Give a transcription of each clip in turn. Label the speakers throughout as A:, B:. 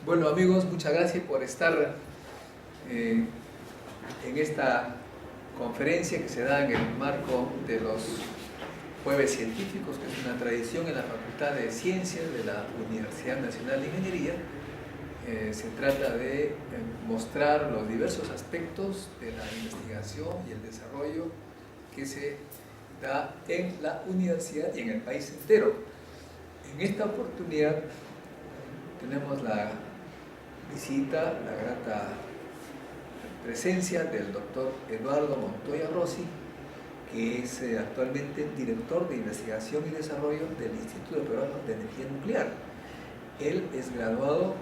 A: Bueno, amigos, muchas gracias por estar en esta conferencia que se da en el marco de los Jueves Científicos, que es una tradición en la Facultad de Ciencias de la Universidad Nacional de Ingeniería. Se trata de mostrar los diversos aspectos de la investigación y el desarrollo que se da en la universidad y en el país entero. En esta oportunidad tenemos la visita, la grata presencia del doctor Eduardo Montoya Rossi, que es actualmente director de investigación y desarrollo del Instituto Peruano de Energía Nuclear. Él es graduado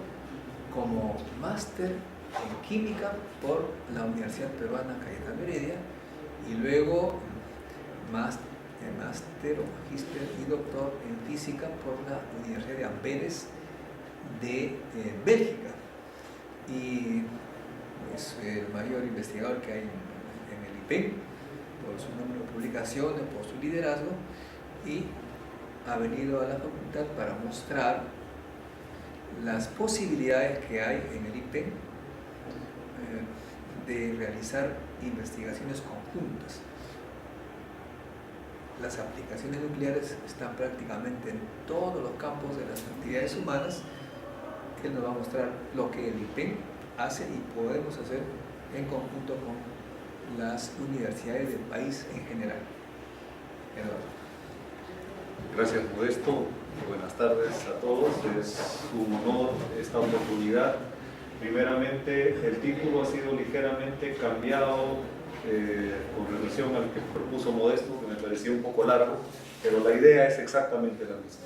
A: como máster en química por la Universidad Peruana Cayetano Heredia y luego máster o magíster y doctor en física por la Universidad de Amberes de Bélgica, y es el mayor investigador que hay en el IPEN por su número de publicaciones, por su liderazgo, y ha venido a la facultad para mostrar las posibilidades que hay en el IPEN de realizar investigaciones conjuntas. Las aplicaciones nucleares están prácticamente en todos los campos de las actividades humanas. Él nos va a mostrar lo que el IPEN hace y podemos hacer en conjunto con las universidades del país en general. Eduardo.
B: Gracias, Modesto. Buenas tardes a todos. Es un honor esta oportunidad. Primeramente, el título ha sido ligeramente cambiado con relación al que propuso Modesto, que me parecía un poco largo, pero la idea es exactamente la misma.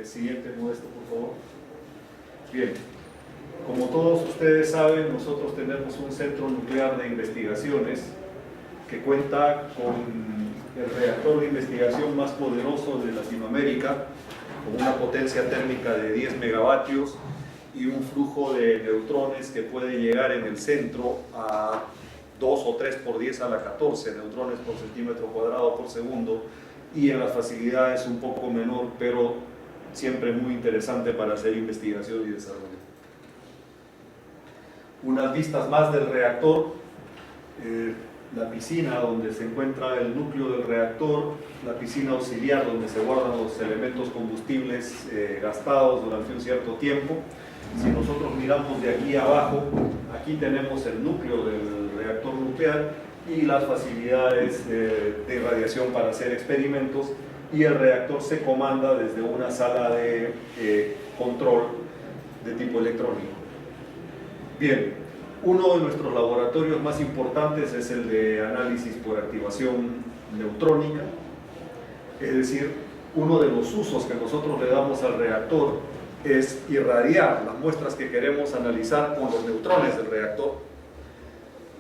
B: Siguiente, Modesto, por favor. Bien, como todos ustedes saben, nosotros tenemos un centro nuclear de investigaciones que cuenta con el reactor de investigación más poderoso de Latinoamérica, con una potencia térmica de 10 megavatios y un flujo de neutrones que puede llegar en el centro a 2 o 3 por 10 a la 14 neutrones por centímetro cuadrado por segundo, y en las facilidades un poco menor, pero siempre muy interesante para hacer investigación y desarrollo. Unas vistas más del reactor, la piscina donde se encuentra el núcleo del reactor, la piscina auxiliar donde se guardan los elementos combustibles gastados durante un cierto tiempo. Si nosotros miramos de aquí abajo, aquí tenemos el núcleo del reactor nuclear y las facilidades de irradiación para hacer experimentos, y el reactor se comanda desde una sala de control de tipo electrónico. Bien, uno de nuestros laboratorios más importantes es el de análisis por activación neutrónica, es decir, uno de los usos que nosotros le damos al reactor es irradiar las muestras que queremos analizar con los neutrones del reactor.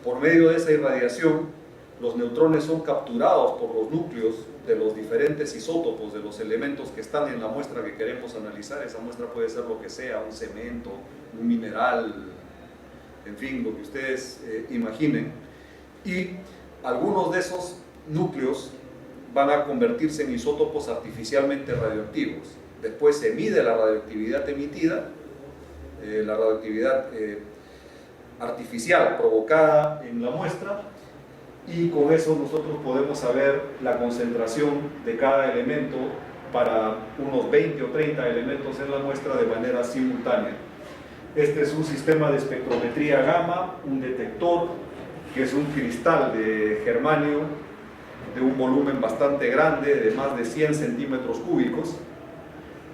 B: Por medio de esa irradiación, los neutrones son capturados por los núcleos de los diferentes isótopos de los elementos que están en la muestra que queremos analizar. Esa muestra puede ser lo que sea, un cemento, un mineral, en fin, lo que ustedes imaginen. Y algunos de esos núcleos van a convertirse en isótopos artificialmente radioactivos. Después se mide la radioactividad emitida, la radioactividad artificial provocada en la muestra, y con eso nosotros podemos saber la concentración de cada elemento para unos 20 o 30 elementos en la muestra de manera simultánea. Este es un sistema de espectrometría gamma, un detector que es un cristal de germanio de un volumen bastante grande, de más de 100 centímetros cúbicos.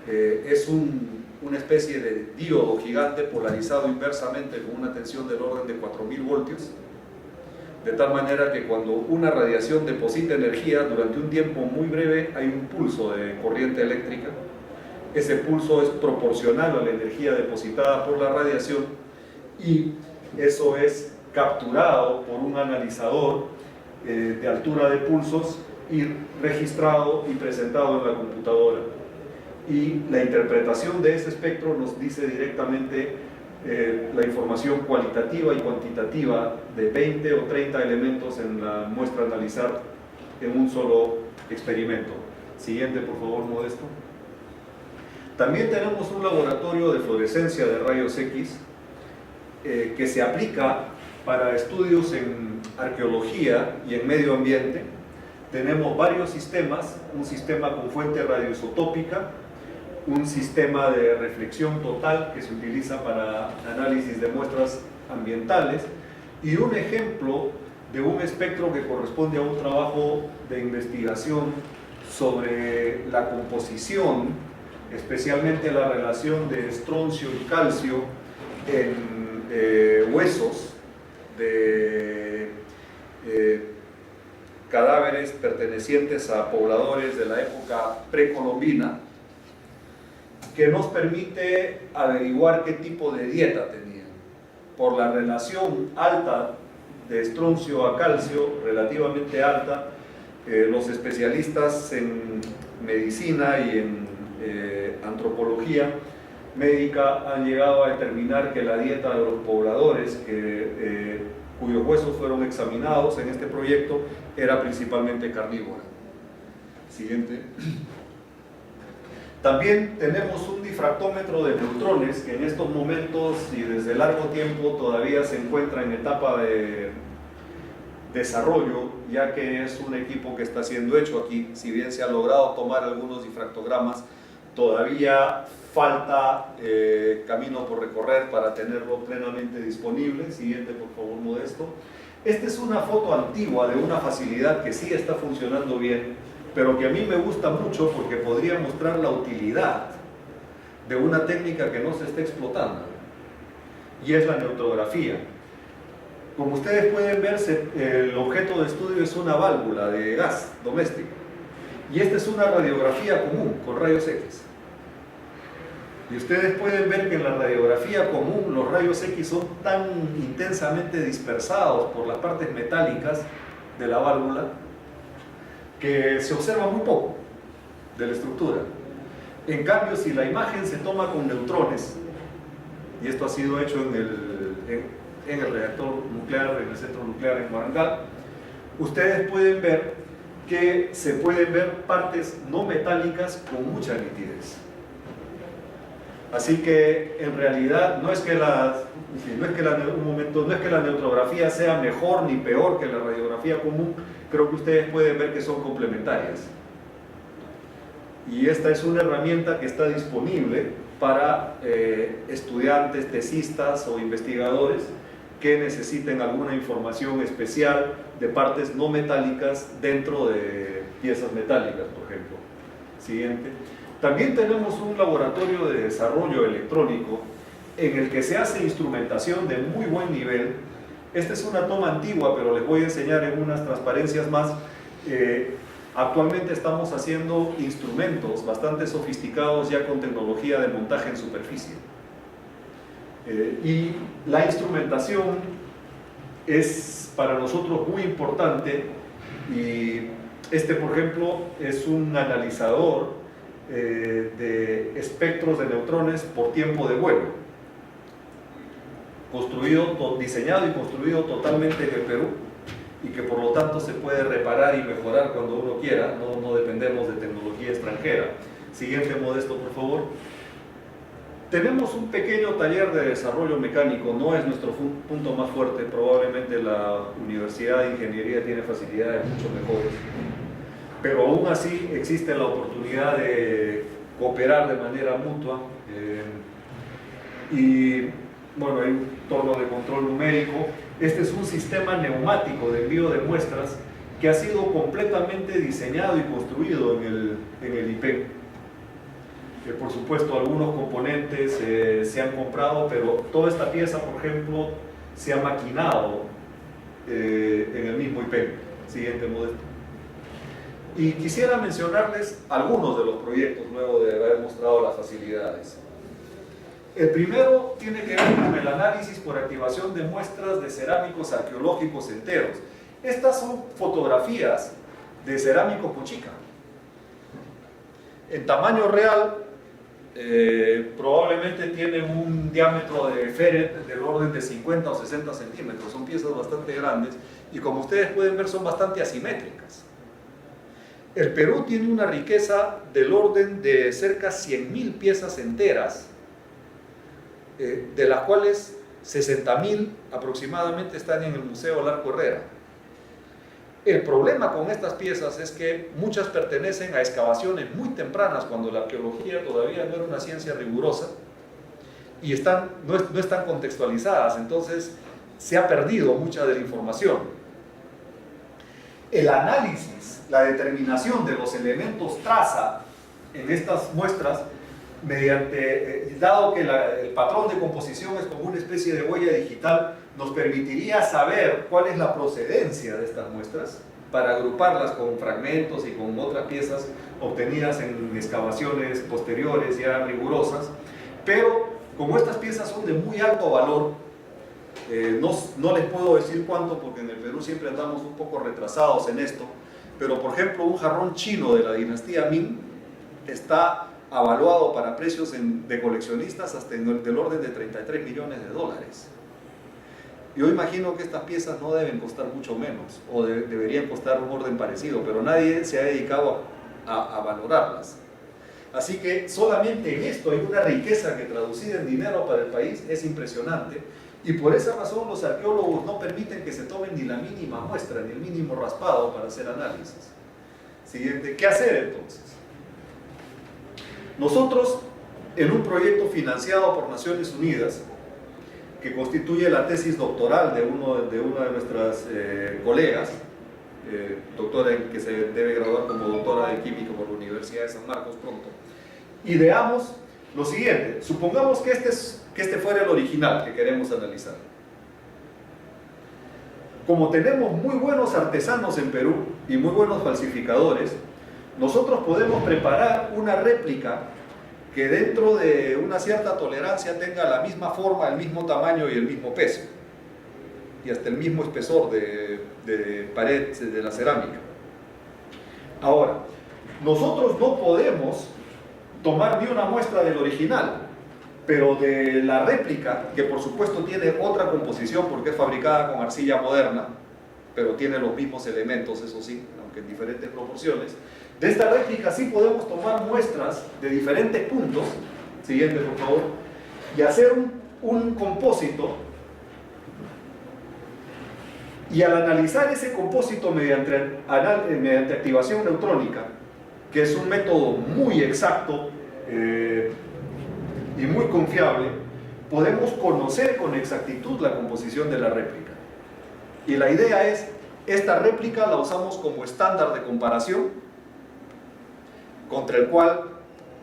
B: Es una especie de diodo gigante polarizado inversamente con una tensión del orden de 4000 voltios, de tal manera que cuando una radiación deposita energía durante un tiempo muy breve hay un pulso de corriente eléctrica. Ese pulso es proporcional a la energía depositada por la radiación, y eso es capturado por un analizador de altura de pulsos y registrado y presentado en la computadora. Y la interpretación de ese espectro nos dice directamente la información cualitativa y cuantitativa de 20 o 30 elementos en la muestra a analizar en un solo experimento. Siguiente, por favor, Modesto. También tenemos un laboratorio de fluorescencia de rayos X que se aplica para estudios en arqueología y en medio ambiente. Tenemos varios sistemas, un sistema con fuente radioisotópica, un sistema de reflexión total que se utiliza para análisis de muestras ambientales y un ejemplo de un espectro que corresponde a un trabajo de investigación sobre la composición, especialmente la relación de estroncio y calcio en huesos de cadáveres pertenecientes a pobladores de la época precolombina, que nos permite averiguar qué tipo de dieta tenían. Por la relación alta de estroncio a calcio, relativamente alta, los especialistas en medicina y en antropología médica han llegado a determinar que la dieta de los pobladores cuyos huesos fueron examinados en este proyecto era principalmente carnívora. Siguiente. También tenemos un difractómetro de neutrones que en estos momentos y desde largo tiempo todavía se encuentra en etapa de desarrollo, ya que es un equipo que está siendo hecho aquí. Si bien se ha logrado tomar algunos difractogramas, todavía falta camino por recorrer para tenerlo plenamente disponible. Siguiente, por favor, Modesto. Esta es una foto antigua de una facilidad que sí está funcionando bien, pero que a mí me gusta mucho porque podría mostrar la utilidad de una técnica que no se está explotando, y es la neutrografía. Como ustedes pueden ver, el objeto de estudio es una válvula de gas doméstico, y esta es una radiografía común con rayos X. Y ustedes pueden ver que en la radiografía común los rayos X son tan intensamente dispersados por las partes metálicas de la válvula que se observa muy poco de la estructura. En cambio, si la imagen se toma con neutrones, y esto ha sido hecho en el reactor nuclear, en el centro nuclear en Warangal, ustedes pueden ver que se pueden ver partes no metálicas con mucha nitidez. Así que en realidad no es que la neutrografía sea mejor ni peor que la radiografía común, creo que ustedes pueden ver que son complementarias. Y esta es una herramienta que está disponible para estudiantes, tesistas o investigadores que necesiten alguna información especial de partes no metálicas dentro de piezas metálicas, por ejemplo. Siguiente. También tenemos un laboratorio de desarrollo electrónico en el que se hace instrumentación de muy buen nivel. Esta es una toma antigua, pero les voy a enseñar en unas transparencias más. Actualmente estamos haciendo instrumentos bastante sofisticados ya con tecnología de montaje en superficie. Y la instrumentación es para nosotros muy importante, y este, por ejemplo, es un analizador de espectros de neutrones por tiempo de vuelo, diseñado y construido totalmente en el Perú, y que por lo tanto se puede reparar y mejorar cuando uno quiera, no dependemos de tecnología extranjera. Siguiente, Modesto, por favor. Tenemos un pequeño taller de desarrollo mecánico, no es nuestro punto más fuerte, probablemente la Universidad de Ingeniería tiene facilidades mucho mejores, pero aún así existe la oportunidad de cooperar de manera mutua. Y bueno, hay un torno de control numérico. Este es un sistema neumático de envío de muestras que ha sido completamente diseñado y construido en el IPEC. Por supuesto, algunos componentes se han comprado, pero toda esta pieza, por ejemplo, se ha maquinado en el mismo IPEC. Siguiente, Modesto. Y quisiera mencionarles algunos de los proyectos luego de haber mostrado las facilidades. El primero tiene que ver con el análisis por activación de muestras de cerámicos arqueológicos enteros. Estas son fotografías de cerámico Pochica. En tamaño real, probablemente tienen un diámetro de ferret del orden de 50 o 60 centímetros. Son piezas bastante grandes y, como ustedes pueden ver, son bastante asimétricas. El Perú tiene una riqueza del orden de cerca de 100.000 piezas enteras, de las cuales 60.000 aproximadamente están en el Museo Larco Herrera. El problema con estas piezas es que muchas pertenecen a excavaciones muy tempranas, cuando la arqueología todavía no era una ciencia rigurosa, y no están contextualizadas, entonces se ha perdido mucha de la información. El análisis, la determinación de los elementos traza en estas muestras, dado que el patrón de composición es como una especie de huella digital, nos permitiría saber cuál es la procedencia de estas muestras para agruparlas con fragmentos y con otras piezas obtenidas en excavaciones posteriores ya rigurosas. Pero como estas piezas son de muy alto valor, no les puedo decir cuánto, porque en el Perú siempre andamos un poco retrasados en esto, pero por ejemplo un jarrón chino de la dinastía Ming está avaluado para precios de coleccionistas hasta del orden de 33 millones de dólares. Yo imagino que estas piezas no deben costar mucho menos, o deberían costar un orden parecido, pero nadie se ha dedicado a valorarlas. Así que solamente en esto hay una riqueza que, traducida en dinero para el país, es impresionante, y por esa razón los arqueólogos no permiten que se tomen ni la mínima muestra, ni el mínimo raspado para hacer análisis. Siguiente, ¿qué hacer entonces? Nosotros, en un proyecto financiado por Naciones Unidas, que constituye la tesis doctoral de una de nuestras colegas, doctora que se debe graduar como doctora de química por la Universidad de San Marcos pronto, ideamos lo siguiente. Supongamos que este fuera el original que queremos analizar. Como tenemos muy buenos artesanos en Perú y muy buenos falsificadores, nosotros podemos preparar una réplica que dentro de una cierta tolerancia tenga la misma forma, el mismo tamaño y el mismo peso, y hasta el mismo espesor de pared de la cerámica. Ahora, nosotros no podemos tomar ni una muestra del original, pero de la réplica, que por supuesto tiene otra composición porque es fabricada con arcilla moderna, pero tiene los mismos elementos, eso sí, aunque en diferentes proporciones. De esta réplica sí podemos tomar muestras de diferentes puntos, siguiente por favor, y hacer un compósito, y al analizar ese compósito mediante activación neutrónica, que es un método muy exacto y muy confiable, podemos conocer con exactitud la composición de la réplica. Y la idea es, esta réplica la usamos como estándar de comparación, contra el cual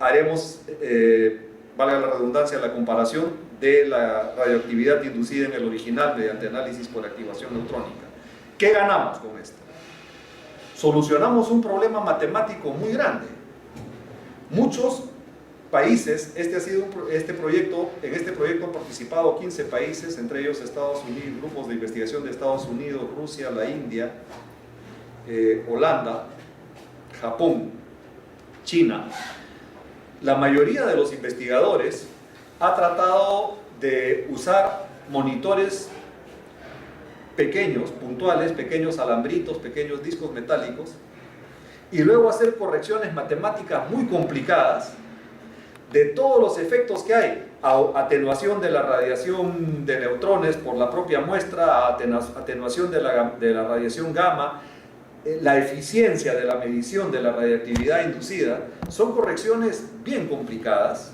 B: haremos, valga la redundancia, la comparación de la radioactividad inducida en el original mediante análisis por activación neutrónica. ¿Qué ganamos con esto? Solucionamos un problema matemático muy grande. Muchos países, en este proyecto han participado 15 países, entre ellos Estados Unidos, grupos de investigación de Estados Unidos, Rusia, la India, Holanda, Japón, China. La mayoría de los investigadores ha tratado de usar monitores pequeños, puntuales, pequeños alambritos, pequeños discos metálicos, y luego hacer correcciones matemáticas muy complicadas de todos los efectos que hay: atenuación de la radiación de neutrones por la propia muestra, atenuación de la radiación gamma, la eficiencia de la medición de la radiactividad inducida. Son correcciones bien complicadas,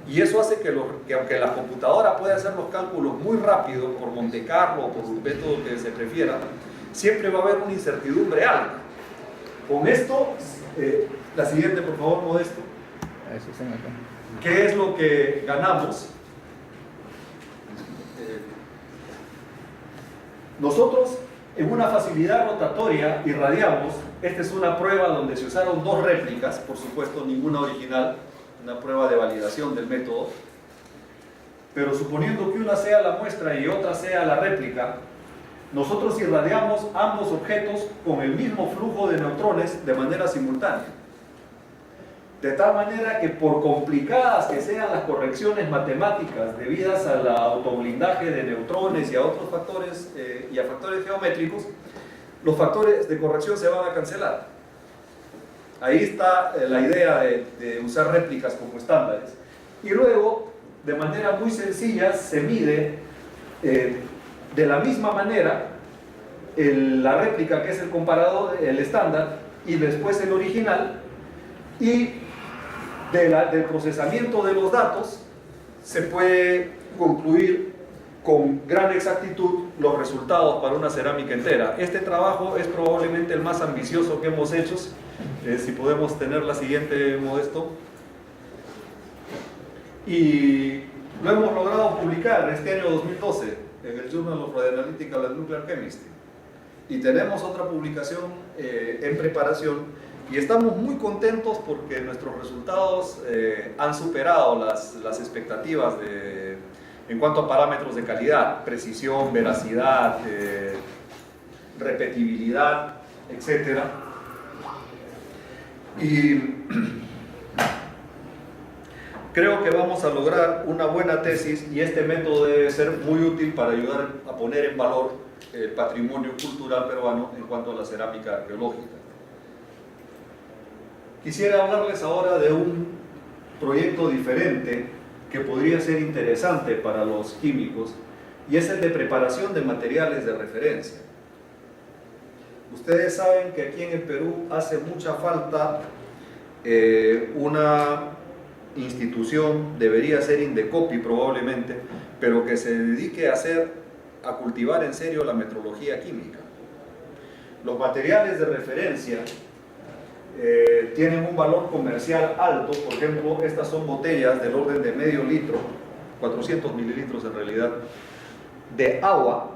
B: y eso hace que aunque la computadora pueda hacer los cálculos muy rápido por Monte Carlo o por un método que se prefiera, siempre va a haber una incertidumbre alta. Con esto, la siguiente por favor, Modesto. ¿Qué es lo que ganamos? Nosotros en una facilidad rotatoria irradiamos. Esta es una prueba donde se usaron dos réplicas, por supuesto ninguna original, una prueba de validación del método, pero suponiendo que una sea la muestra y otra sea la réplica, nosotros irradiamos ambos objetos con el mismo flujo de neutrones de manera simultánea, de tal manera que, por complicadas que sean las correcciones matemáticas debidas al autoblindaje de neutrones y a otros factores y a factores geométricos, los factores de corrección se van a cancelar. Ahí está la idea de usar réplicas como estándares. Y luego, de manera muy sencilla, se mide de la misma manera la réplica, que es el comparador, el estándar, y después el original, y del procesamiento de los datos se puede concluir con gran exactitud los resultados para una cerámica entera. Este trabajo es probablemente el más ambicioso que hemos hecho. Si podemos tener la siguiente, Modesto. Y lo hemos logrado publicar este año 2012 en el Journal of Radioanalytical and Nuclear Chemistry. Y tenemos otra publicación en preparación, y estamos muy contentos porque nuestros resultados han superado las expectativas en cuanto a parámetros de calidad, precisión, veracidad, repetibilidad, etc. Y creo que vamos a lograr una buena tesis, y este método debe ser muy útil para ayudar a poner en valor el patrimonio cultural peruano en cuanto a la cerámica arqueológica. Quisiera hablarles ahora de un proyecto diferente que podría ser interesante para los químicos, y es el de preparación de materiales de referencia. Ustedes saben que aquí en el Perú hace mucha falta una institución, debería ser Indecopi probablemente, pero que se dedique a cultivar en serio la metrología química. Los materiales de referencia tienen un valor comercial alto. Por ejemplo, estas son botellas del orden de medio litro, 400 mililitros en realidad, de agua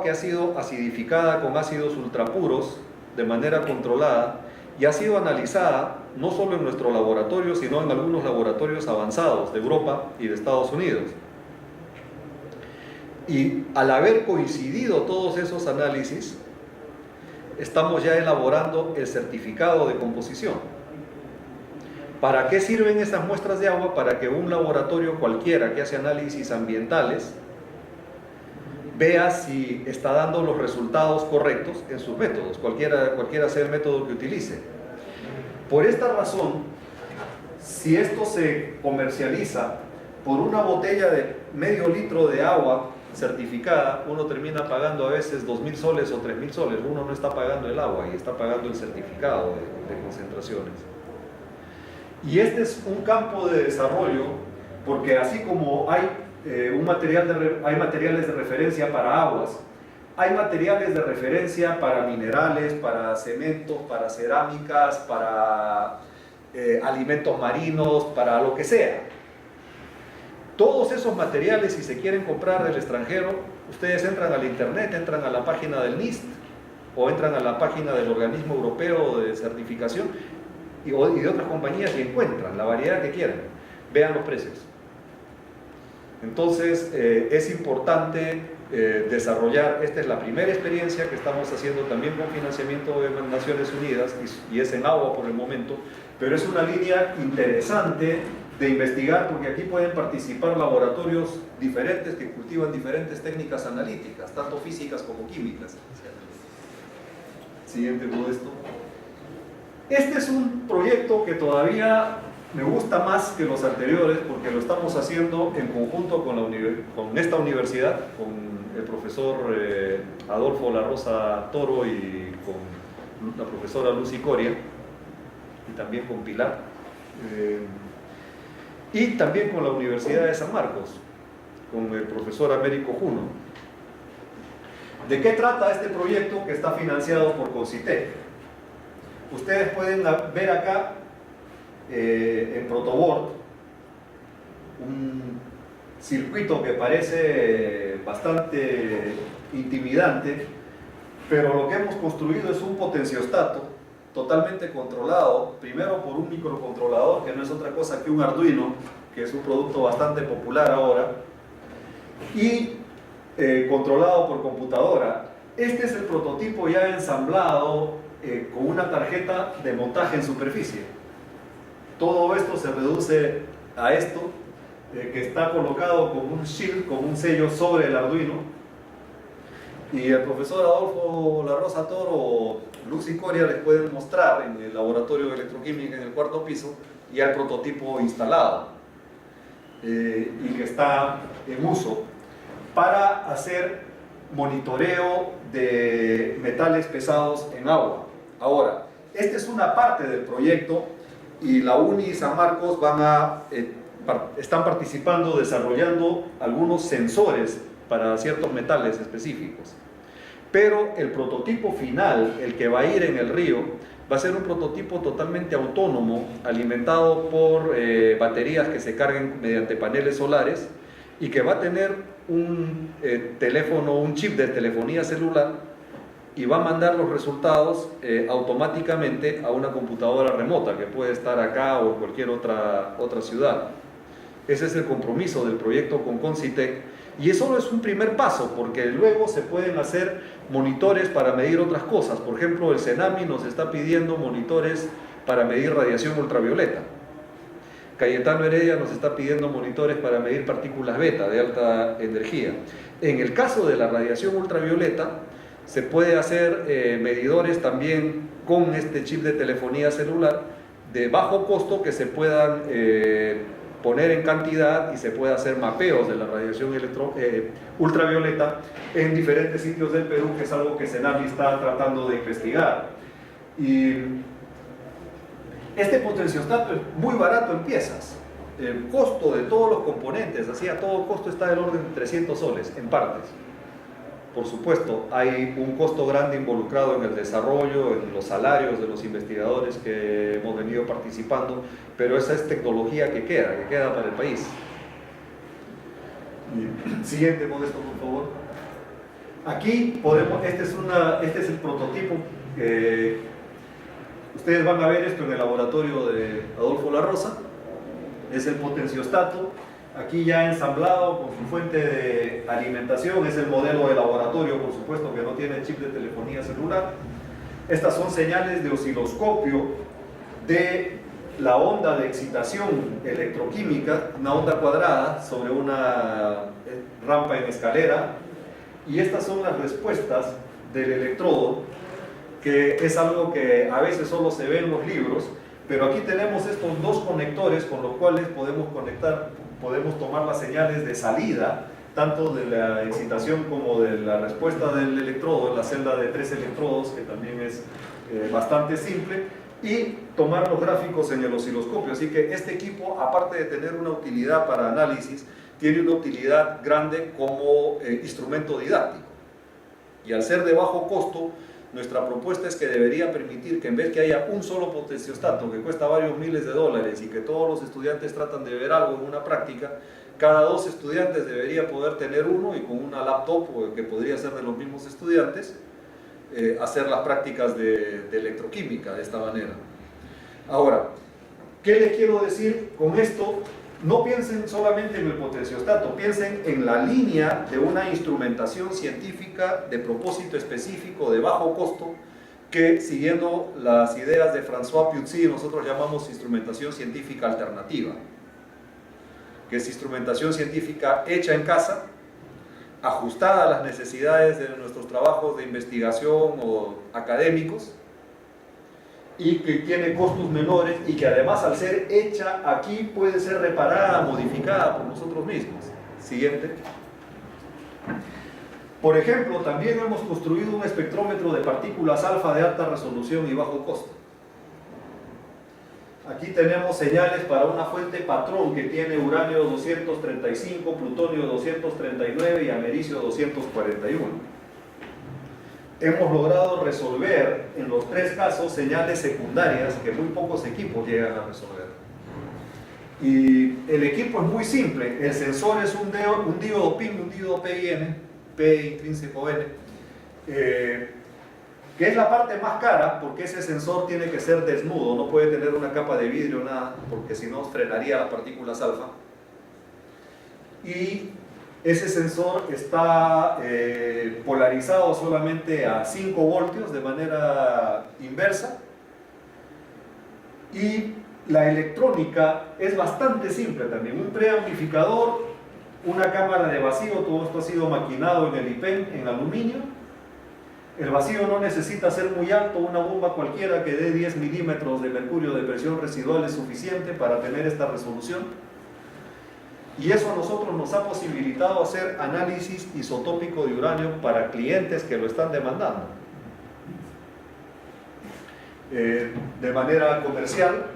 B: que ha sido acidificada con ácidos ultrapuros de manera controlada, y ha sido analizada no solo en nuestro laboratorio, sino en algunos laboratorios avanzados de Europa y de Estados Unidos. Y al haber coincidido todos esos análisis, estamos ya elaborando el certificado de composición. ¿Para qué sirven estas muestras de agua? Para que un laboratorio cualquiera que hace análisis ambientales vea si está dando los resultados correctos en sus métodos, cualquiera sea el método que utilice. Por esta razón, si esto se comercializa por una botella de medio litro de agua certificada, uno termina pagando a veces 2.000 soles o 3.000 soles. Uno no está pagando el agua y está pagando el certificado de concentraciones. Y este es un campo de desarrollo, porque así como hay materiales de referencia para aguas, hay materiales de referencia para minerales, para cementos, para cerámicas, para alimentos marinos, para lo que sea. Todos esos materiales, si se quieren comprar del extranjero, ustedes entran al internet, entran a la página del NIST o entran a la página del Organismo Europeo de Certificación y de otras compañías, y encuentran la variedad que quieran. Vean los precios. Entonces es importante desarrollar. Esta es la primera experiencia que estamos haciendo también con financiamiento de Naciones Unidas, y es en agua por el momento, pero es una línea interesante de investigar, porque aquí pueden participar laboratorios diferentes que cultivan diferentes técnicas analíticas, tanto físicas como químicas. Siguiente, Modesto. Este es un proyecto que todavía me gusta más que los anteriores, porque lo estamos haciendo en conjunto con esta universidad, con el profesor Adolfo La Rosa Toro y con la profesora Lucy Coria, y también con Pilar, y también con la Universidad de San Marcos, con el profesor Américo Juno. ¿De qué trata este proyecto que está financiado por CONCITEC? Ustedes pueden ver acá en protoboard un circuito que parece bastante intimidante, pero lo que hemos construido es un potenciostato totalmente controlado, primero por un microcontrolador, que no es otra cosa que un Arduino, que es un producto bastante popular ahora, y controlado por computadora. Este es el prototipo ya ensamblado con una tarjeta de montaje en superficie. Todo esto se reduce a esto, que está colocado con un shield, con un sello sobre el Arduino, y el profesor Adolfo La Rosa Toro Luz y Coria les pueden mostrar en el laboratorio de electroquímica en el cuarto piso ya el prototipo instalado y que está en uso para hacer monitoreo de metales pesados en agua. Ahora, esta es una parte del proyecto y la UNI y San Marcos están participando desarrollando algunos sensores para ciertos metales específicos. Pero el prototipo final, el que va a ir en el río, va a ser un prototipo totalmente autónomo, alimentado por baterías que se carguen mediante paneles solares y que va a tener un teléfono, un chip de telefonía celular y va a mandar los resultados automáticamente a una computadora remota que puede estar acá o en cualquier otra ciudad. Ese es el compromiso del proyecto con Concitec. Y eso solo es un primer paso, porque luego se pueden hacer monitores para medir otras cosas. Por ejemplo, el CENAMI nos está pidiendo monitores para medir radiación ultravioleta. Cayetano Heredia nos está pidiendo monitores para medir partículas beta de alta energía. En el caso de la radiación ultravioleta, se puede hacer medidores también con este chip de telefonía celular de bajo costo que se puedan poner en cantidad y se puede hacer mapeos de la radiación ultravioleta en diferentes sitios del Perú, que es algo que CENAMI está tratando de investigar. Y este potenciostato es muy barato en piezas. El costo de todos los componentes, así a todo costo, está del orden de 300 soles en partes. Por supuesto, hay un costo grande involucrado en el desarrollo, en los salarios de los investigadores que hemos venido participando, pero esa es tecnología que queda para el país. Siguiente, Modesto, por favor. Aquí podemos, este es el prototipo. Ustedes van a ver esto en el laboratorio de Adolfo La Rosa. Es el potenciostato. Aquí ya ensamblado con su fuente de alimentación, es el modelo de laboratorio, por supuesto, que no tiene chip de telefonía celular. Estas son señales de osciloscopio de la onda de excitación electroquímica, una onda cuadrada sobre una rampa en escalera, y estas son las respuestas del electrodo, que es algo que a veces solo se ve en los libros, pero aquí tenemos estos dos conectores con los cuales podemos tomar las señales de salida, tanto de la excitación como de la respuesta del electrodo, la celda de 3 electrodos, que también es bastante simple, y tomar los gráficos en el osciloscopio. Así que este equipo, aparte de tener una utilidad para análisis, tiene una utilidad grande como instrumento didáctico. Y al ser de bajo costo, nuestra propuesta es que debería permitir que en vez que haya un solo potenciostato que cuesta varios miles de dólares y que todos los estudiantes tratan de ver algo en una práctica, cada 2 estudiantes debería poder tener uno y con una laptop que podría ser de los mismos estudiantes, hacer las prácticas de electroquímica de esta manera. Ahora, ¿qué les quiero decir con esto? No piensen solamente en el potenciostato, piensen en la línea de una instrumentación científica de propósito específico, de bajo costo, que siguiendo las ideas de François Piuzzi nosotros llamamos instrumentación científica alternativa, que es instrumentación científica hecha en casa, ajustada a las necesidades de nuestros trabajos de investigación o académicos, y que tiene costos menores y que además al ser hecha aquí puede ser reparada, modificada por nosotros mismos. Siguiente. Por ejemplo, también hemos construido un espectrómetro de partículas alfa de alta resolución y bajo costo. Aquí tenemos señales para una fuente patrón que tiene uranio 235, plutonio 239 y americio 241. Hemos logrado resolver en los 3 casos señales secundarias que muy pocos equipos llegan a resolver. Y el equipo es muy simple. El sensor es un diodo PIN, un diodo PIN, P intrínseco N, que es la parte más cara porque ese sensor tiene que ser desnudo, no puede tener una capa de vidrio, nada, porque si no frenaría las partículas alfa. Y ese sensor está polarizado solamente a 5 voltios de manera inversa, y la electrónica es bastante simple también. Un preamplificador, una cámara de vacío, todo esto ha sido maquinado en el IPEN en aluminio, El vacío no necesita ser muy alto, una bomba cualquiera que dé 10 milímetros de mercurio de presión residual es suficiente para tener esta resolución. Y eso a nosotros nos ha posibilitado hacer análisis isotópico de uranio para clientes que lo están demandando de manera comercial,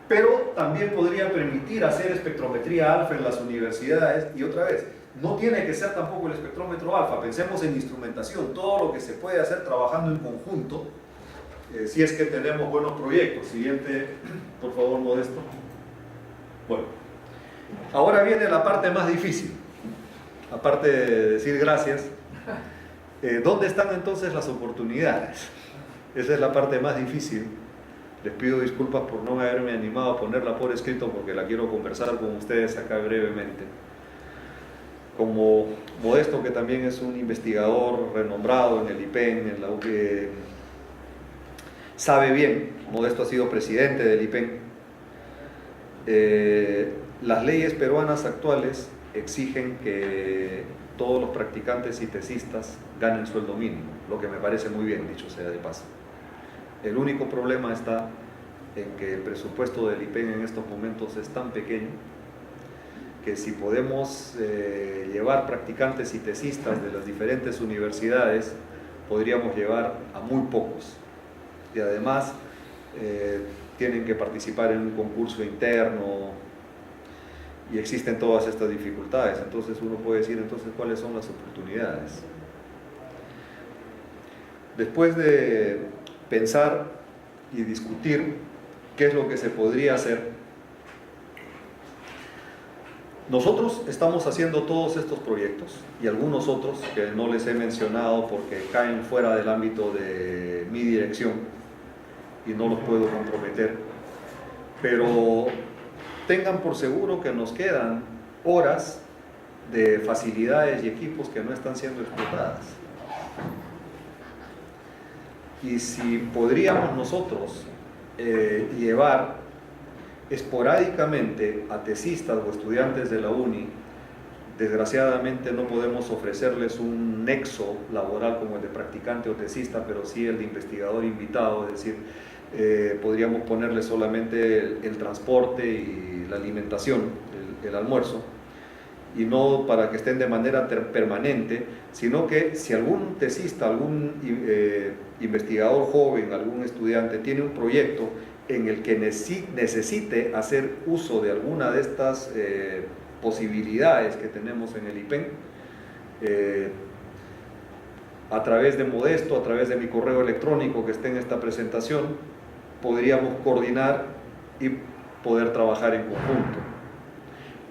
B: pero también podría permitir hacer espectrometría alfa en las universidades. Y otra vez, no tiene que ser tampoco el espectrómetro alfa, pensemos en instrumentación, todo lo que se puede hacer trabajando en conjunto, si es que tenemos buenos proyectos. Siguiente, por favor, Modesto. Bueno, ahora viene la parte más difícil, aparte de decir gracias. ¿Dónde están entonces las oportunidades? Esa es la parte más difícil. Les pido disculpas por no haberme animado a ponerla por escrito, porque la quiero conversar con ustedes acá brevemente. Como Modesto, que también es un investigador renombrado en el IPEN, en la UPE, sabe bien, Modesto ha sido presidente del IPEN, las leyes peruanas actuales exigen que todos los practicantes y tesistas ganen sueldo mínimo, lo que me parece muy bien, dicho sea de paso. El único problema está en que el presupuesto del IPEN en estos momentos es tan pequeño que si podemos llevar practicantes y tesistas de las diferentes universidades, podríamos llevar a muy pocos. Y además tienen que participar en un concurso interno y existen todas estas dificultades. Entonces uno puede decir, entonces, ¿cuáles son las oportunidades? Después de pensar y discutir qué es lo que se podría hacer, nosotros estamos haciendo todos estos proyectos y algunos otros que no les he mencionado porque caen fuera del ámbito de mi dirección y no los puedo comprometer, pero tengan por seguro que nos quedan horas de facilidades y equipos que no están siendo explotadas. Y si podríamos nosotros llevar esporádicamente a tesistas o estudiantes de la UNI, desgraciadamente no podemos ofrecerles un nexo laboral como el de practicante o tesista, pero sí el de investigador invitado, es decir, podríamos ponerles solamente el transporte y la alimentación, el almuerzo, y no para que estén de manera permanente, sino que si algún tesista, algún investigador joven, algún estudiante tiene un proyecto en el que necesite hacer uso de alguna de estas posibilidades que tenemos en el IPEN, a través de Modesto, a través de mi correo electrónico que esté en esta presentación, podríamos coordinar y poder trabajar en conjunto.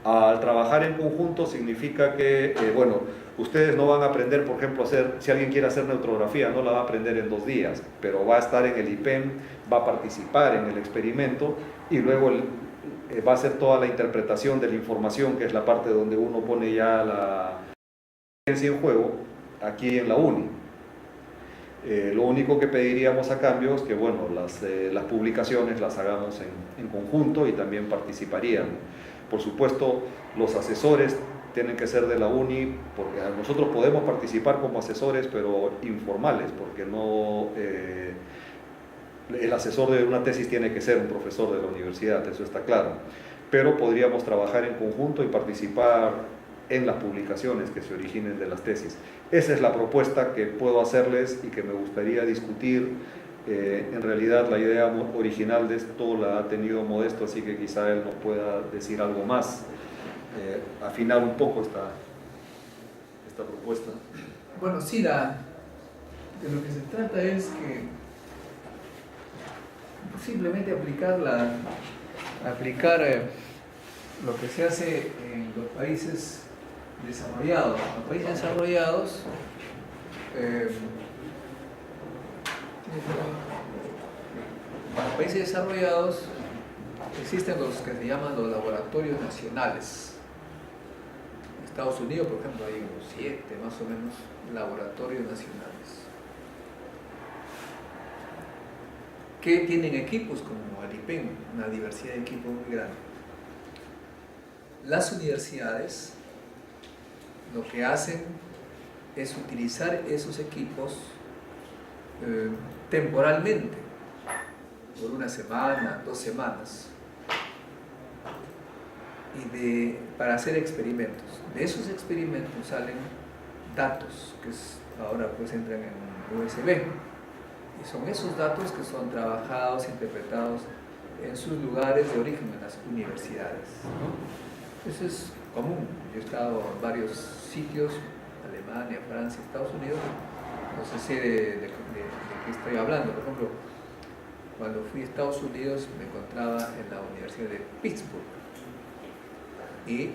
B: Al trabajar en conjunto significa que, bueno, ustedes no van a aprender, por ejemplo, si alguien quiere hacer neutrografía, no la va a aprender en 2 días, pero va a estar en el IPEN, va a participar en el experimento y luego va a hacer toda la interpretación de la información, que es la parte donde uno pone ya la ciencia en juego, aquí en la UNI. Lo único que pediríamos a cambio es que, bueno, las publicaciones las hagamos en conjunto y también participarían. Por supuesto, los asesores tienen que ser de la UNI, porque nosotros podemos participar como asesores, pero informales, porque no, el asesor de una tesis tiene que ser un profesor de la universidad, eso está claro. Pero podríamos trabajar en conjunto y participar en las publicaciones que se originen de las tesis. Esa es la propuesta que puedo hacerles y que me gustaría discutir. En realidad la idea original de esto la ha tenido Modesto, así que quizá él nos pueda decir algo más, afinar un poco esta propuesta.
A: Bueno, sí, de lo que se trata es que simplemente aplicar lo que se hace en los países desarrollados. En los países desarrollados existen los que se llaman los laboratorios nacionales. En Estados Unidos, por ejemplo, hay unos 7 más o menos laboratorios nacionales que tienen equipos como el IPEN, una diversidad de equipos muy grande. Las universidades lo que hacen es utilizar esos equipos temporalmente, por una semana, 2 semanas, para hacer experimentos. De esos experimentos salen datos que ahora pues entran en un USB. Y son esos datos que son trabajados, interpretados en sus lugares de origen, en las universidades, ¿no? Eso es común. Yo he estado en varios sitios, Alemania, Francia, Estados Unidos, no sé de qué estoy hablando. Por ejemplo, cuando fui a Estados Unidos me encontraba en la Universidad de Pittsburgh y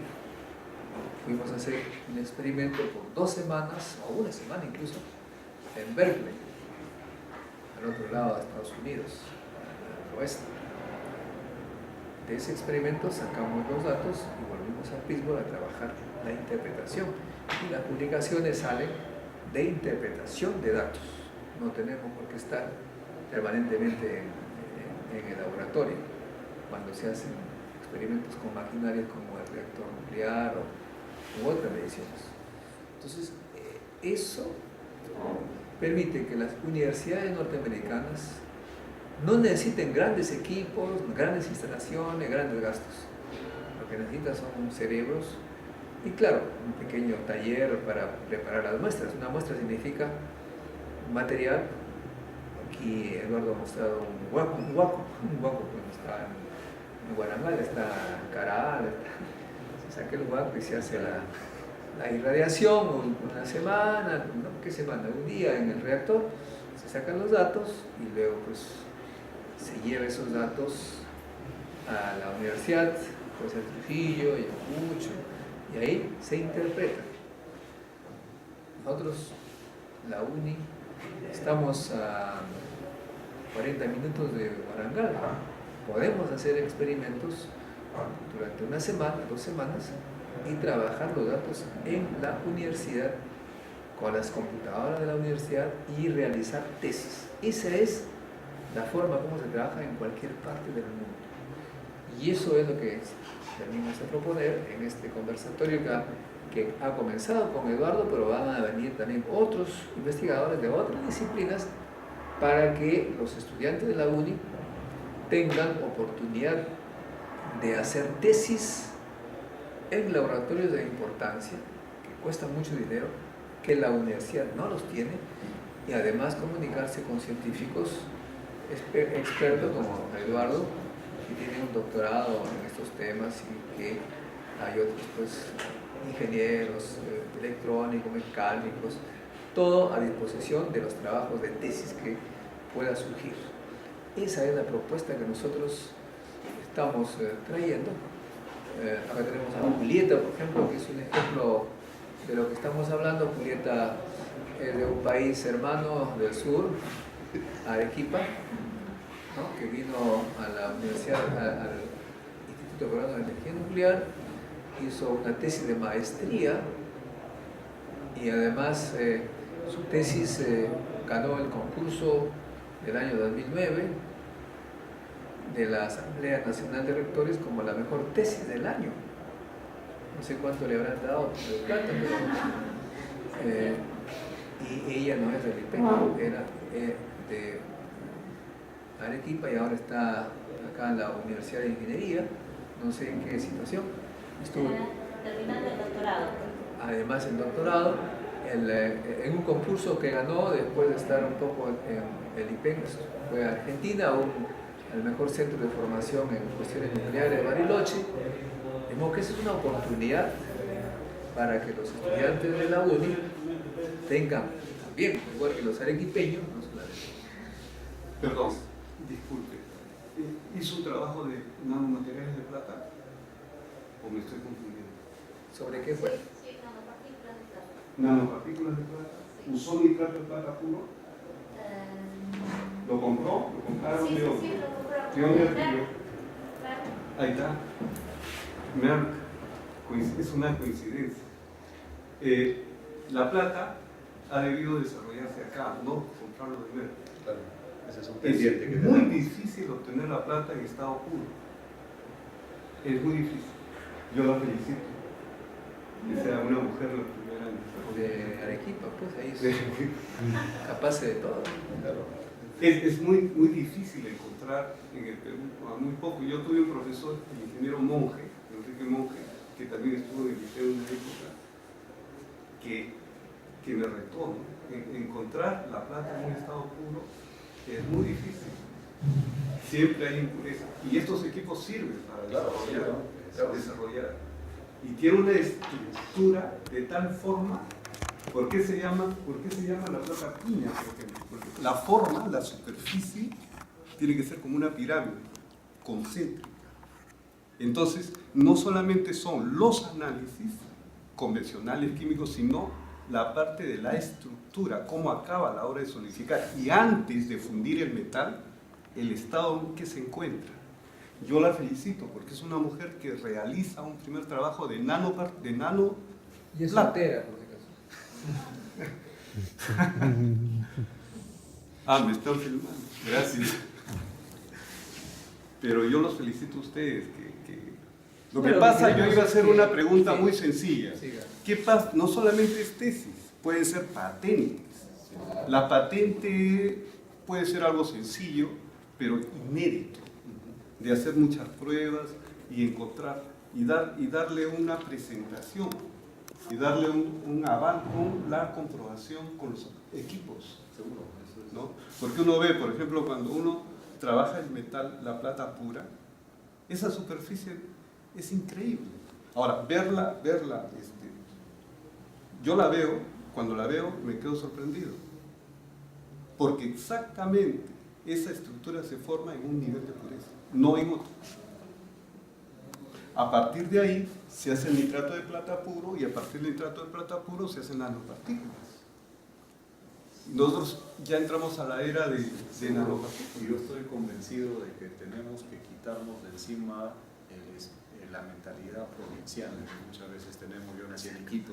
A: fuimos a hacer un experimento por 2 semanas, o 1 semana incluso, en Berkeley, al otro lado de Estados Unidos, al oeste. De ese experimento sacamos los datos y volvimos a Pittsburgh a trabajar la interpretación. Y las publicaciones salen de interpretación de datos. No tenemos por qué estar permanentemente en el laboratorio cuando se hacen experimentos con maquinarias como el reactor nuclear u otras mediciones. Entonces, eso permite que las universidades norteamericanas no necesiten grandes equipos, grandes instalaciones, grandes gastos. Lo que necesitan son cerebros y, claro, un pequeño taller para preparar las muestras. Una muestra significa material. Aquí Eduardo ha mostrado un huaco cuando está en Guarangal, está en Caral, se saca el huaco y se hace la irradiación una semana, ¿no? ¿Qué semana? Un día en el reactor, se sacan los datos y luego pues se lleva esos datos a la universidad, pues a Trujillo, Ayacucho, y ahí se interpreta. Nosotros, la UNI, estamos a 40 minutos de Warangal. Podemos hacer experimentos durante 1 semana, 2 semanas y trabajar los datos en la universidad con las computadoras de la universidad y realizar tesis. Esa es la forma como se trabaja en cualquier parte del mundo. Y eso es lo que venimos a proponer en este conversatorio que ha comenzado con Eduardo, pero van a venir también otros investigadores de otras disciplinas para que los estudiantes de la UNI tengan oportunidad de hacer tesis en laboratorios de importancia, que cuestan mucho dinero, que la universidad no los tiene, y además comunicarse con científicos expertos como Eduardo, que tiene un doctorado en estos temas, y que hay otros pues, ingenieros electrónicos, mecánicos, todo a disposición de los trabajos de tesis que pueda surgir. Esa es la propuesta que nosotros estamos trayendo. Acá tenemos a Julieta, por ejemplo, que es un ejemplo de lo que estamos hablando. Julieta es de un país hermano del sur, Arequipa, ¿no? Que vino a la universidad, al Instituto Peruano de Energía Nuclear, hizo una tesis de maestría y además su tesis ganó el concurso del año 2009 de la Asamblea Nacional de Rectores como la mejor tesis del año. No sé cuánto le habrán dado de plata, pero y ella no es del IPEC, era de Arequipa y ahora está acá en la Universidad de Ingeniería, no sé en qué situación. Estuvo
C: terminando el doctorado.
A: Además el doctorado en un concurso que ganó después de estar un poco en el IPEC, fue a Argentina, al mejor centro de formación en cuestiones nucleares de Bariloche. De modo que esa es una oportunidad para que los estudiantes de la UNI tengan también, igual que los arequipeños, no solamente.
D: Perdón, disculpe. ¿Hizo un trabajo de nanomateriales de plata? ¿O me estoy confundiendo?
A: ¿Sobre qué fue?
C: Sí, nanopartículas de plata.
D: ¿Nanopartículas de plata?
C: Sí.
D: ¿Usó nitrato de plata puro? ¿Lo compró? ¿Lo compraron
C: Sí,
D: de otro?
C: sí, lo compraron.
D: ¿De dónde adquirió?
C: Claro.
D: Ahí está. Merck. Es una coincidencia. La plata ha debido desarrollarse acá, no comprarlo de Merck.
B: Claro, ese es un
D: Es
B: pendiente que
D: muy
B: tenemos.
D: difícil obtener la plata en estado puro. Es muy difícil. Yo la felicito. Que sea una mujer la primera era en Ferro.
A: De Arequipa, pues ahí es capaz de todo.
D: Es muy difícil encontrar en el Perú, muy poco. Yo tuve un profesor, el ingeniero Monge, Enrique Monge, que también estuvo en el liceo en una época, que me retó, ¿no? Encontrar la plata en un estado puro es muy difícil. Siempre hay impureza. Y estos equipos sirven para desarrollar. Y tiene una estructura de tal forma. ¿Por qué se llama la plata piña, por ejemplo? Porque la forma, la superficie, tiene que ser como una pirámide, concéntrica. Entonces, no solamente son los análisis convencionales químicos, sino la parte de la estructura, cómo acaba a la hora de solidificar. Y antes de fundir el metal, el estado en que se encuentra. Yo la felicito porque es una mujer que realiza un primer trabajo de nano
A: Y es
D: plata.
A: soltera, por si acaso.
D: Me están filmando. Gracias. Pero yo los felicito a ustedes. Lo que
A: Pero
D: pasa, yo
A: queremos
D: iba a hacer
A: que-
D: una pregunta
A: sí.
D: muy sencilla.
A: Siga.
D: ¿Qué pasa? No solamente es tesis, pueden ser patentes. La patente puede ser algo sencillo, pero inédito, de hacer muchas pruebas y encontrar, y darle una presentación, y darle un aval con la comprobación con los equipos.
B: Seguro, eso es.
D: ¿No? Porque uno ve, por ejemplo, cuando uno trabaja el metal, la plata pura, esa superficie es increíble. Ahora, verla, yo la veo, cuando la veo me quedo sorprendido, porque exactamente esa estructura se forma en un nivel de pureza, no en otro. A partir de ahí se hace el nitrato de plata puro y a partir del nitrato de plata puro se hacen nanopartículas. Nosotros ya entramos a la era de nanopartículas.
B: Y yo estoy convencido de que tenemos que quitarnos de encima la mentalidad provinciana que muchas veces tenemos. Yo nací en Quito,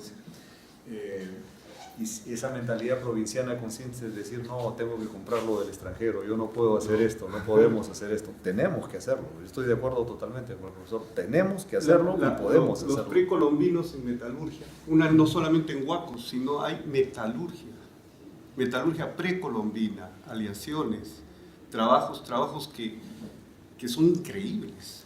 B: y esa mentalidad provinciana consiste en decir, no, tengo que comprarlo del extranjero, yo no puedo hacer esto, no podemos hacer esto. Tenemos que hacerlo, estoy de acuerdo totalmente con el profesor, tenemos que hacerlo y podemos
D: los
B: hacerlo.
D: precolombinos en metalurgia, no solamente en Huacos, sino hay metalurgia precolombina, aleaciones, trabajos que son increíbles.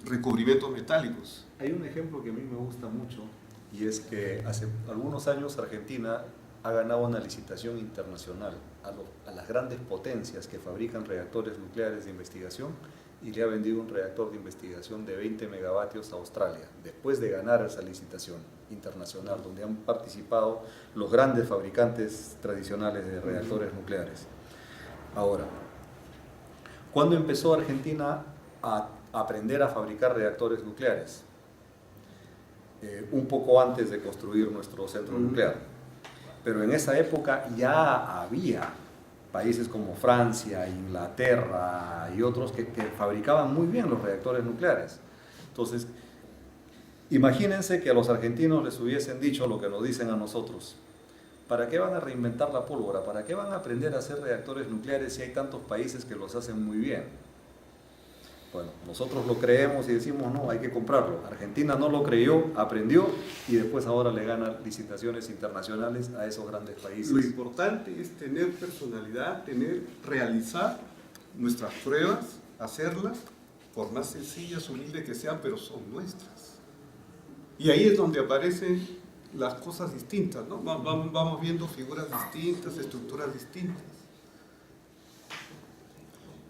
D: Recubrimientos metálicos.
B: Hay un ejemplo que a mí me gusta mucho, y es que hace algunos años Argentina ha ganado una licitación internacional a las grandes potencias que fabrican reactores nucleares de investigación, y le ha vendido un reactor de investigación de 20 megavatios a Australia, después de ganar esa licitación internacional, donde han participado los grandes fabricantes tradicionales de reactores nucleares. Ahora, ¿cuándo empezó Argentina a aprender a fabricar reactores nucleares? Un poco antes de construir nuestro centro nuclear. Pero en esa época ya había países como Francia, Inglaterra y otros que fabricaban muy bien los reactores nucleares. Entonces, imagínense que a los argentinos les hubiesen dicho lo que nos dicen a nosotros. ¿Para qué van a reinventar la pólvora? ¿Para qué van a aprender a hacer reactores nucleares si hay tantos países que los hacen muy bien? Bueno, nosotros lo creemos y decimos, no, hay que comprarlo. Argentina no lo creyó, aprendió y después ahora le gana licitaciones internacionales a esos grandes países.
D: Lo importante es tener personalidad, realizar nuestras pruebas, hacerlas, por más sencillas, humildes que sean, pero son nuestras. Y ahí es donde aparecen las cosas distintas, ¿no? Vamos viendo figuras distintas, estructuras distintas.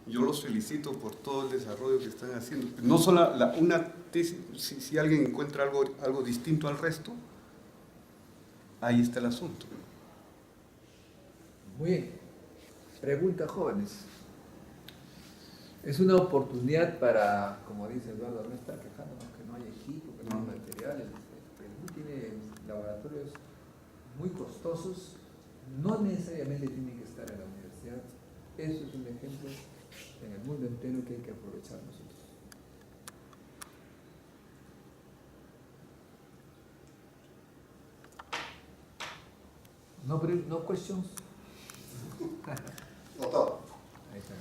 D: Yo los felicito por todo el desarrollo que están haciendo. No solo una tesis, si alguien encuentra algo distinto al resto, ahí está el asunto.
A: Muy bien. Pregunta, jóvenes. Es una oportunidad para, como dice Eduardo, no estar quejándonos que no hay equipo, que no hay materiales. Perú tiene laboratorios muy costosos, no necesariamente tienen que estar en la universidad. Eso es un ejemplo en el mundo entero que hay que aprovechar nosotros. No questions.
E: Doctor,
A: Ahí está.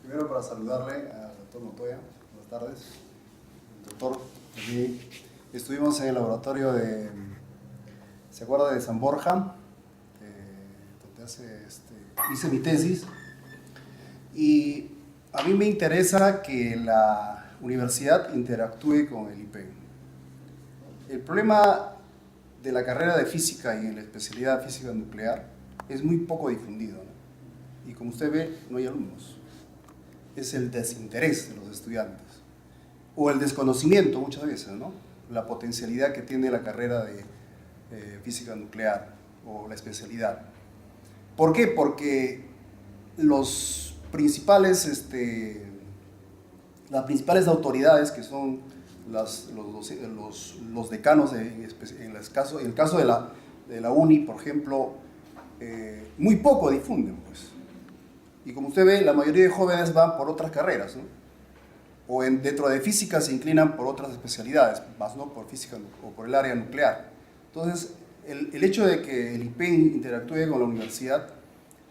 E: primero para saludarle al doctor Montoya, buenas tardes. Doctor, aquí estuvimos en el laboratorio de, ¿se acuerda de San Borja? Donde hice mi tesis. Y a mí me interesa que la universidad interactúe con el IPEN. El problema de la carrera de física y en la especialidad de física nuclear es muy poco difundido, ¿no? Y como usted ve, no hay alumnos. Es el desinterés de los estudiantes o el desconocimiento muchas veces, ¿no? La potencialidad que tiene la carrera de física nuclear o la especialidad. ¿Por qué? Porque las principales autoridades, que son los decanos, en el caso de la UNI, por ejemplo, muy poco difunden, pues. Y como usted ve, la mayoría de jóvenes van por otras carreras, ¿no? O dentro de física se inclinan por otras especialidades, más no por física o por el área nuclear. Entonces, el hecho de que el IPEN interactúe con la universidad,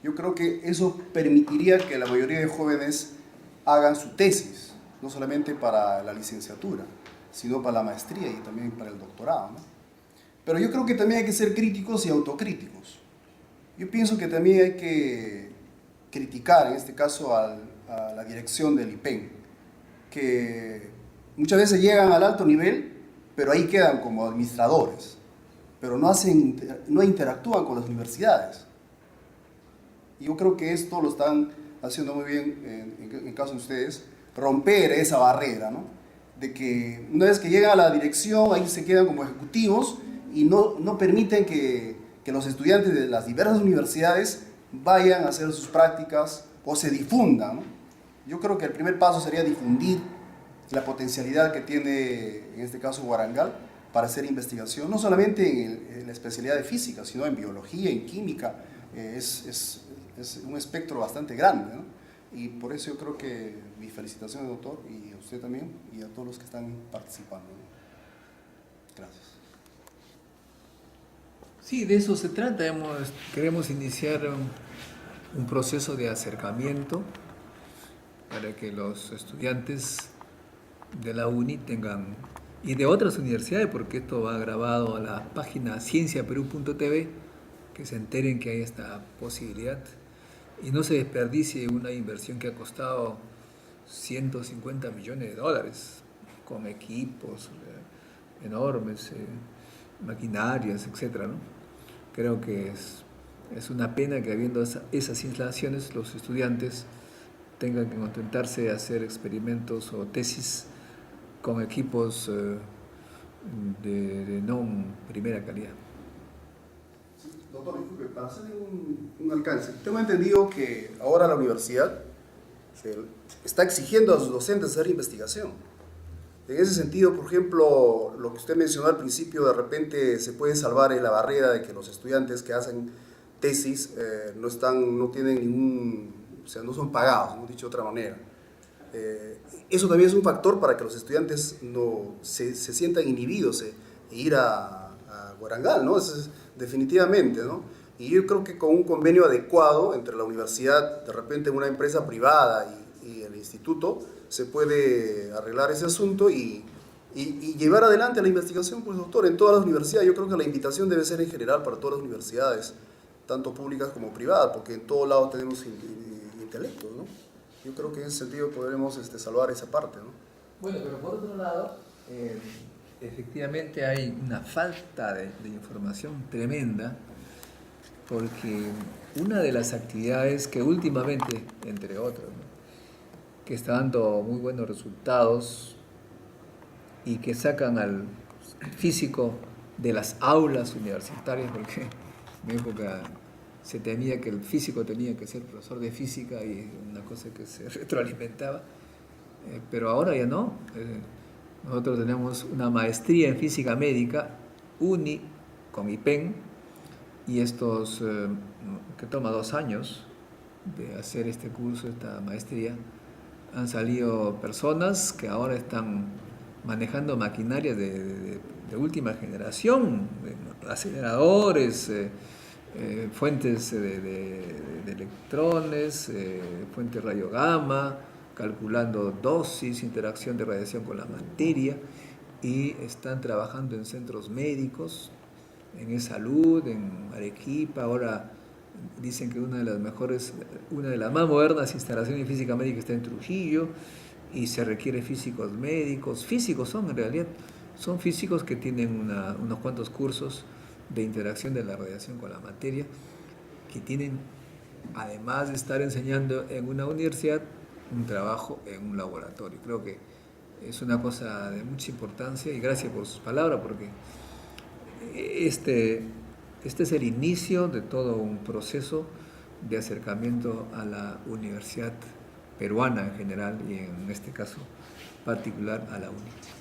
E: yo creo que eso permitiría que la mayoría de jóvenes hagan su tesis, no solamente para la licenciatura, sino para la maestría y también para el doctorado, ¿no? Pero yo creo que también hay que ser críticos y autocríticos. Yo pienso que también hay que criticar, en este caso, a la dirección del IPEN, que muchas veces llegan al alto nivel, pero ahí quedan como administradores, pero no interactúan con las universidades. Y yo creo que esto lo están haciendo muy bien, en caso de ustedes, romper esa barrera, ¿no? De que una vez que llegan a la dirección, ahí se quedan como ejecutivos y no permiten que los estudiantes de las diversas universidades vayan a hacer sus prácticas o se difundan, ¿no? Yo creo que el primer paso sería difundir la potencialidad que tiene, en este caso, Warangal, para hacer investigación, no solamente en la especialidad de física, sino en biología, en química. Es un espectro bastante grande, ¿no? Y por eso yo creo que mi felicitación, doctor, y a usted también, y a todos los que están participando, ¿no? Gracias.
A: Sí, de eso se trata. Queremos iniciar un proceso de acercamiento para que los estudiantes de la UNI tengan, y de otras universidades, porque esto va grabado a la página cienciaperú.tv, que se enteren que hay esta posibilidad y no se desperdicie una inversión que ha costado 150 millones de dólares, con equipos enormes, maquinarias, etc., ¿no? Creo que es una pena que habiendo esas instalaciones los estudiantes tengan que contentarse de hacer experimentos o tesis con equipos de no primera calidad.
E: Doctor, disculpe, para hacer un alcance, tengo entendido que ahora la universidad está exigiendo a sus docentes hacer investigación. En ese sentido, por ejemplo, lo que usted mencionó al principio, de repente se puede salvar la barrera de que los estudiantes que hacen tesis no tienen ningún, o sea, no son pagados, ¿no? Dicho de otra manera. Eso también es un factor para que los estudiantes no se sientan inhibidos e ir a Warangal, ¿no? Eso es, definitivamente, ¿no? Y yo creo que con un convenio adecuado entre la universidad, de repente una empresa privada y el instituto, se puede arreglar ese asunto y llevar adelante la investigación, pues, doctor, en todas las universidades. Yo creo que la invitación debe ser en general para todas las universidades, tanto públicas como privadas, porque en todos lados tenemos intelectos, ¿no? Yo creo que en ese sentido podremos salvar esa parte, ¿no?
A: Bueno, pero por otro lado, efectivamente hay una falta de información tremenda, porque una de las actividades que últimamente, entre otras, ¿no?, que está dando muy buenos resultados y que sacan al físico de las aulas universitarias, porque en mi época se temía que el físico tenía que ser profesor de física y una cosa que se retroalimentaba, pero ahora ya no. Nosotros tenemos una maestría en física médica, UNI, con IPEN, y estos, que toma 2 años de hacer este curso, esta maestría, han salido personas que ahora están manejando maquinaria de última generación, aceleradores, fuentes de electrones, fuentes rayo gamma, calculando dosis, interacción de radiación con la materia, y están trabajando en centros médicos, en E-Salud, en Arequipa. Ahora dicen que una de las más modernas instalaciones de física médica está en Trujillo, y se requiere físicos médicos. Físicos son en realidad, son físicos que tienen unos cuantos cursos de interacción de la radiación con la materia, que tienen, además de estar enseñando en una universidad, un trabajo en un laboratorio. Creo que es una cosa de mucha importancia, y gracias por sus palabras, porque este es el inicio de todo un proceso de acercamiento a la universidad peruana en general, y en este caso particular a la UNI.